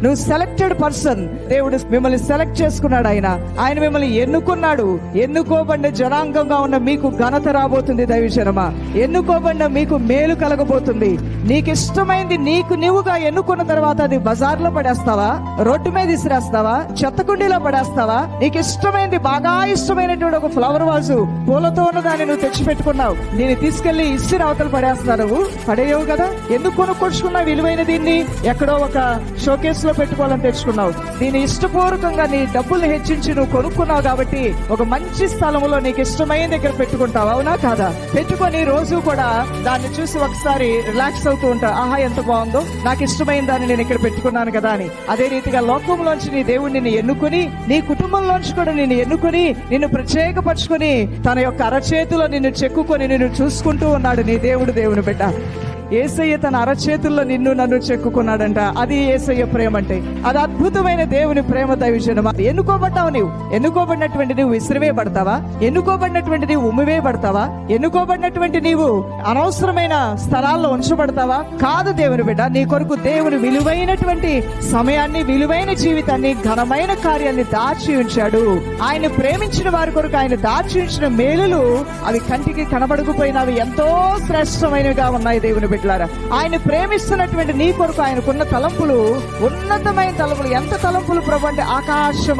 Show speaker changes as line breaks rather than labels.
నువ్వు selected person. దేవుడు మిమ్మల్ని సెలెక్ట్ చేసుకున్నాడు. ఆయన మిమ్మల్ని ఎన్నుకున్నాడు. ఎన్నుకోబడిన జనాంగంగా ఉన్న మీకు ఘనత రాబోతుంది. దైవజనమా, ఎన్నుకోబడిన మీకు మేలు కలగబోతుంది. నీకు ఇష్టమైంది నీకు నువ్వుగా ఎన్నుకున్న తర్వాత అది బజార్లో పడేస్తావా, రోడ్డు మీద ఇసిరేస్తావా, చెత్తకుండీలో పడేస్తావా? నీకు ఇష్టమైంది, బాగా ఇష్టమైనటువంటి ఒక ఫ్లవర్ వాజు పూలతో ఉన్న దాన్ని నువ్వు తెచ్చి పెట్టుకున్నావు, దీన్ని తీసుకెళ్లి ఇసిరి అవతలు పడేస్తున్నావు. పడేయవు కదా. ఎందుకు కొనుక్కొచ్చుకున్నావు? విలువైన దీన్ని ఎక్కడో ఒక షోకేస్ లో పెట్టుకోవాలని తెచ్చుకున్నావు. దీన్ని ఇష్టపూర్వకంగా నీ డబ్బులు హెచ్చించి నువ్వు కొనుక్కున్నావు కాబట్టి ఒక మంచి స్థలంలో నీకు ఇష్టమైన దగ్గర పెట్టుకుంటావు. అవునా కాదా? పెట్టుకొని రోజు కూడా దాన్ని చూసి ఒకసారి రిలాక్స్ అవుతూ ఉంటావు. ఆహా, ఎంత బాగుందో, నాకు ఇష్టమైన దాన్ని నేను ఇక్కడ పెట్టుకున్నాను కదా అని. అదే రీతిగా లోకంలోంచి నీ దేవుడు నిన్ను ఎన్నుకుని, నీ కుటుంబంలోంచి కూడా నిన్ను ఎన్నుకుని, నిన్ను ప్రత్యేకపరచుకొని తన యొక్క అరచేతిలో నిన్ను చెక్కుకొని నిన్ను చూసుకుంటూ ఉన్నాడు నీ దేవుడు. దేవుని బిడ్డ, యేసయ్య తన అరచేతుల్లో నిన్ను నన్ను చెక్కుకున్నాడంట. అది యేసయ్య ప్రేమ అంటే. అది అద్భుతమైన దేవుని ప్రేమ. దైవజనమా, ఎన్నుకోబడ్డావు. నీవు ఎన్నుకోబడినటువంటి నీవు విసిరివేయబడతావా? ఎన్నుకోబడినటువంటి నీవు ఉమ్మివేయబడతావా? ఎన్నుకోబడినటువంటి నీవు అనవసరమైన స్థలాల్లో ఉంచబడతావా? కాదు దేవుని బిడ్డ. నీ కొరకు దేవుని విలువైనటువంటి సమయాన్ని, విలువైన జీవితాన్ని, ఘనమైన కార్యాన్ని దాచి ఉంచాడు. ఆయన ప్రేమించిన వారి కొరకు ఆయన దాచి ఉంచిన మేలులు అవి కంటికి కనబడకపోయినవి ఎంతో శ్రేష్టమైనవిగా ఉన్నాయి. దేవుని బిడ్డ, ఆయన ప్రేమిస్తున్నటువంటి నీ కొరకు ఆయనకున్న తలంపులు ఉన్నతమైన తలంపులు. ఎంత తలంపులు ప్రభు అంటే ఆకాశం